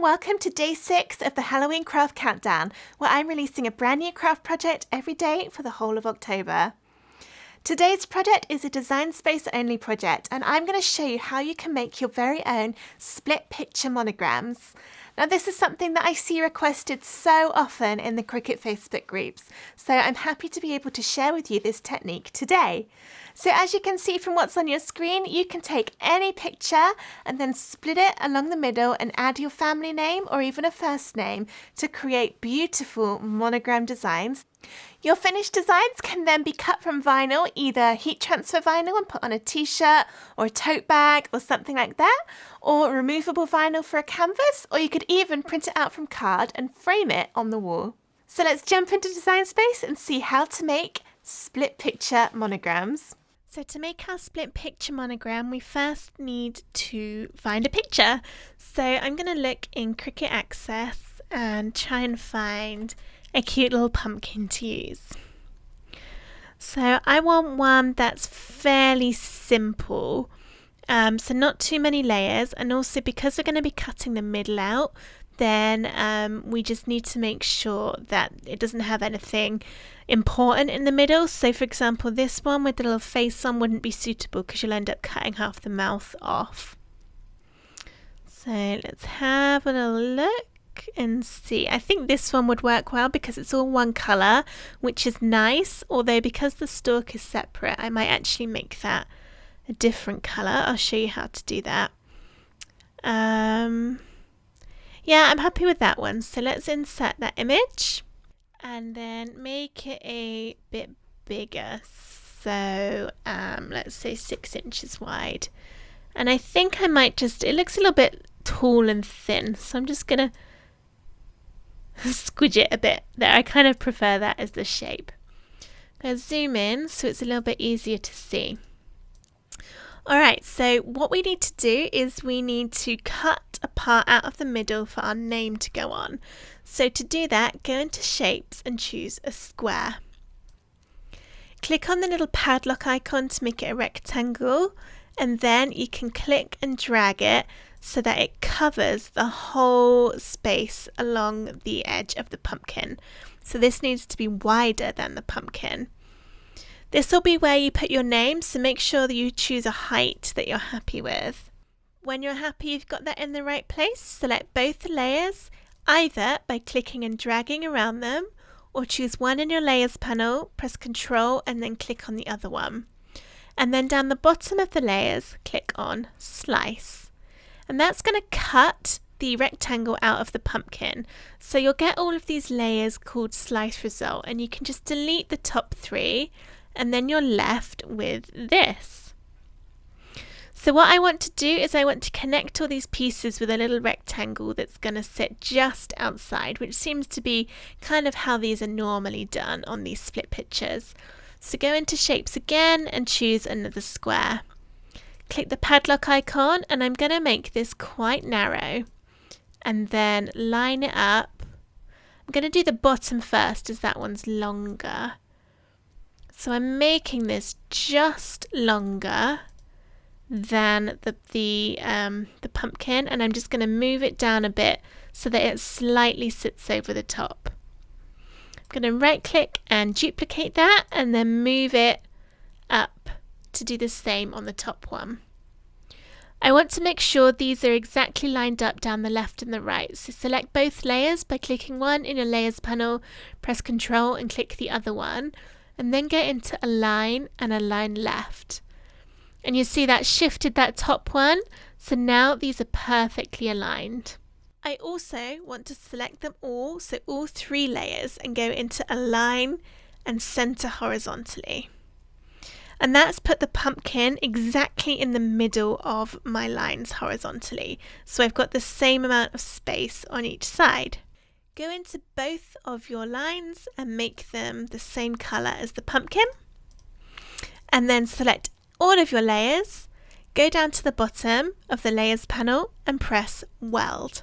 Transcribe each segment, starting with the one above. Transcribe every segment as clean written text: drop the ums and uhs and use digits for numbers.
and welcome to day 6 of the Halloween Craft Countdown, where I'm releasing a brand new craft project every day for the whole of October. Today's project is a design space only project, and I'm going to show you how you can make your very own split picture monograms. Now, this is something that I see requested so often in the Cricut Facebook groups, so I'm happy to be able to share with you this technique today. So as you can see from what's on your screen, you can take any picture and then split it along the middle and add your family name or even a first name to create beautiful monogram designs. Your finished designs can then be cut from vinyl, either heat transfer vinyl and put on a t-shirt or a tote bag or something like that, or removable vinyl for a canvas, or you could even print it out from card and frame it on the wall. So let's jump into Design Space and see how to make split picture monograms. So to make our split picture monogram, we first need to find a picture. So I'm going to look in Cricut Access and try and find a cute little pumpkin to use. So I want one that's fairly simple, so not too many layers, and also because we're going to be cutting the middle out, then we just need to make sure that it doesn't have anything important in the middle. So for example, this one with the little face on wouldn't be suitable because you'll end up cutting half the mouth off. So let's have a little look and see. I think this one would work well because it's all one colour, which is nice, although because the stalk is separate, I might actually make that a different colour. I'll show you how to do that. Yeah, I'm happy with that one. So let's insert that image and then make it a bit bigger. So let's say 6 inches wide. And I think I might just, it looks a little bit tall and thin, so I'm just going to squidge it a bit there. I kind of prefer that as the shape. I'm going to zoom in so it's a little bit easier to see. Alright, so what we need to do is we need to cut a part out of the middle for our name to go on. So to do that, go into Shapes and choose a square. Click on the little padlock icon to make it a rectangle, and then you can click and drag it so that it covers the whole space along the edge of the pumpkin. So this needs to be wider than the pumpkin. This will be where you put your name, so make sure that you choose a height that you're happy with. When you're happy you've got that in the right place, select both the layers, either by clicking and dragging around them, or choose one in your layers panel, press Ctrl and then click on the other one. And then down the bottom of the layers, click on Slice. And that's going to cut the rectangle out of the pumpkin. So you'll get all of these layers called Slice Result, and you can just delete the top 3, and then you're left with this. So what I want to do is I want to connect all these pieces with a little rectangle that's going to sit just outside, which seems to be kind of how these are normally done on these split pictures. So go into Shapes again and choose another square. Click the padlock icon, and I'm going to make this quite narrow and then line it up. I'm going to do the bottom first as that one's longer. So I'm making this just longer than the pumpkin, and I'm just going to move it down a bit so that it slightly sits over the top. I'm going to right click and duplicate that and then move it up to do the same on the top one. I want to make sure these are exactly lined up down the left and the right, so select both layers by clicking one in your layers panel, press Ctrl and click the other one, and then get into Align and Align Left. And you see that shifted that top one, so now these are perfectly aligned. I also want to select them all, so all 3 layers, and go into Align and Center Horizontally. And that's put the pumpkin exactly in the middle of my lines horizontally, so I've got the same amount of space on each side. Go into both of your lines and make them the same colour as the pumpkin, and then select all of your layers, go down to the bottom of the layers panel and press Weld.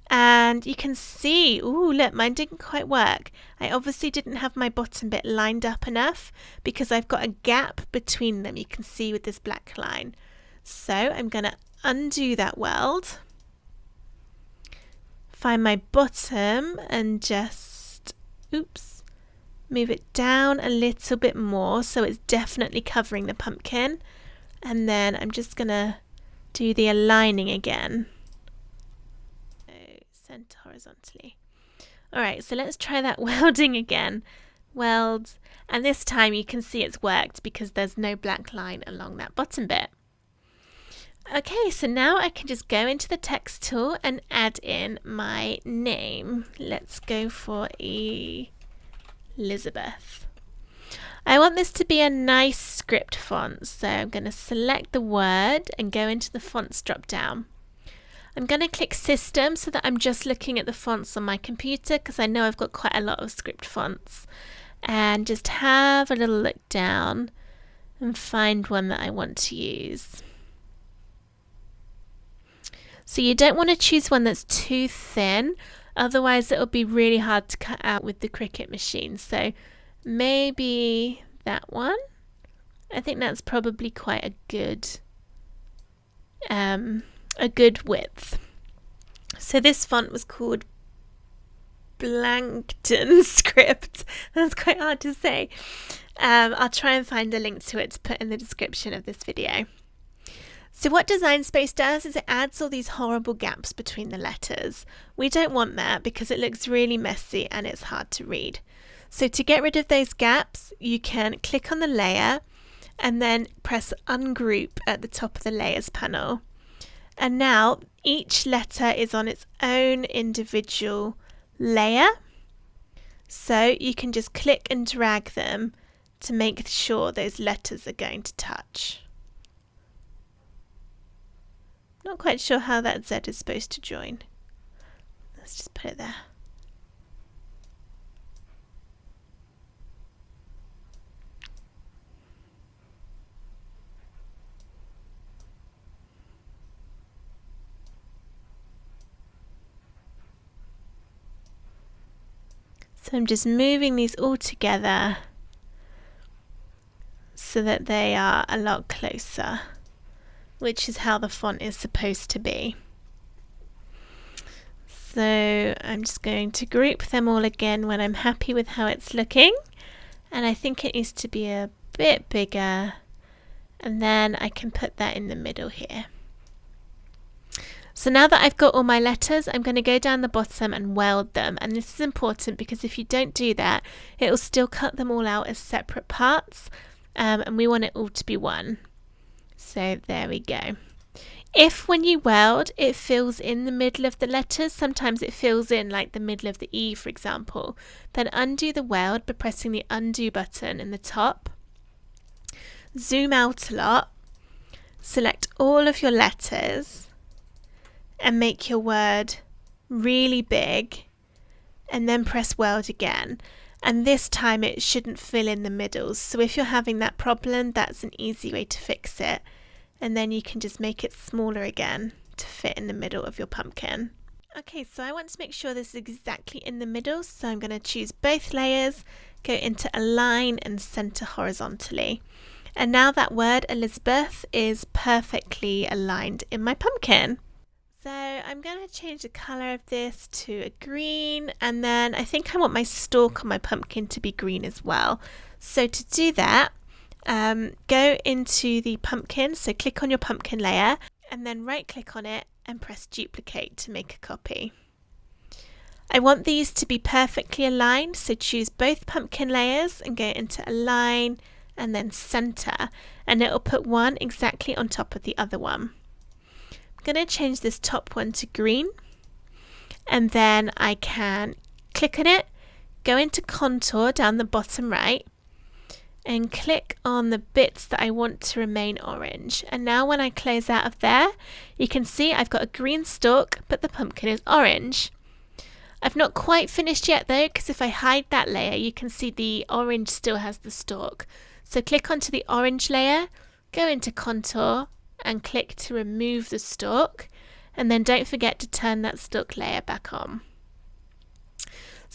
And you can see, ooh, look, mine didn't quite work. I obviously didn't have my bottom bit lined up enough because I've got a gap between them, you can see with this black line. So I'm going to undo that weld find my bottom and just, oops, move it down a little bit more so it's definitely covering the pumpkin. And then I'm just going to do the aligning again. So center horizontally. Alright, so let's try that welding again. Weld, and this time you can see it's worked because there's no black line along that bottom bit. Okay, so now I can just go into the text tool and add in my name. Let's go for Elizabeth. I want this to be a nice script font, so I'm going to select the word and go into the fonts drop down. I'm going to click system so that I'm just looking at the fonts on my computer because I know I've got quite a lot of script fonts, and just have a little look down and find one that I want to use. So you don't want to choose one that's too thin, otherwise it'll be really hard to cut out with the Cricut machine. So maybe that one. I think that's probably quite a good width. So this font was called Blankton Script. That's quite hard to say. I'll try and find a link to it to put in the description of this video. So what Design Space does is it adds all these horrible gaps between the letters. We don't want that because it looks really messy and it's hard to read. So to get rid of those gaps, you can click on the layer and then press Ungroup at the top of the Layers panel. And now each letter is on its own individual layer. So you can just click and drag them to make sure those letters are going to touch. Not quite sure how that Z is supposed to join. Let's just put it there. So I'm just moving these all together so that they are a lot closer, which is how the font is supposed to be. So I'm just going to group them all again when I'm happy with how it's looking, and I think it needs to be a bit bigger, and then I can put that in the middle here. So now that I've got all my letters, I'm going to go down the bottom and weld them, and this is important because if you don't do that, it will still cut them all out as separate parts, and we want it all to be one. So there we go. If when you weld it fills in the middle of the letters, sometimes it fills in like the middle of the E for example, then undo the weld by pressing the undo button in the top. Zoom out a lot, select all of your letters and make your word really big, and then press weld again. And this time it shouldn't fill in the middles. So if you're having that problem, that's an easy way to fix it. And then you can just make it smaller again to fit in the middle of your pumpkin. Okay, so I want to make sure this is exactly in the middle. So I'm going to choose both layers, go into Align and Center Horizontally. And now that word Elizabeth is perfectly aligned in my pumpkin. So I'm going to change the colour of this to a green, and then I think I want my stalk on my pumpkin to be green as well. So to do that, go into the pumpkin, so click on your pumpkin layer and then right click on it and press duplicate to make a copy. I want these to be perfectly aligned, so choose both pumpkin layers and go into Align and then Center, and it will put one exactly on top of the other one. I'm going to change this top one to green, and then I can click on it, go into Contour down the bottom right and click on the bits that I want to remain orange. And now when I close out of there, you can see I've got a green stalk but the pumpkin is orange. I've not quite finished yet though, because if I hide that layer you can see the orange still has the stalk. So click onto the orange layer, go into Contour and click to remove the stalk, and then don't forget to turn that stalk layer back on.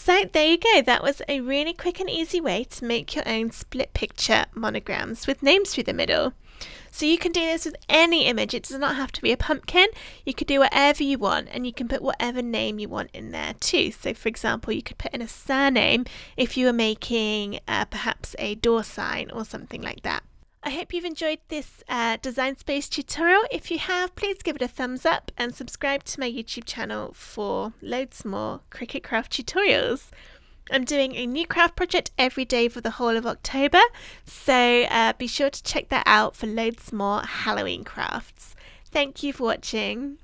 So there you go. That was a really quick and easy way to make your own split picture monograms with names through the middle. So you can do this with any image. It does not have to be a pumpkin. You could do whatever you want, and you can put whatever name you want in there too. So for example, you could put in a surname if you were making perhaps a door sign or something like that. I hope you've enjoyed this Design Space tutorial. If you have, please give it a thumbs up and subscribe to my YouTube channel for loads more Cricut craft tutorials. I'm doing a new craft project every day for the whole of October, so be sure to check that out for loads more Halloween crafts. Thank you for watching.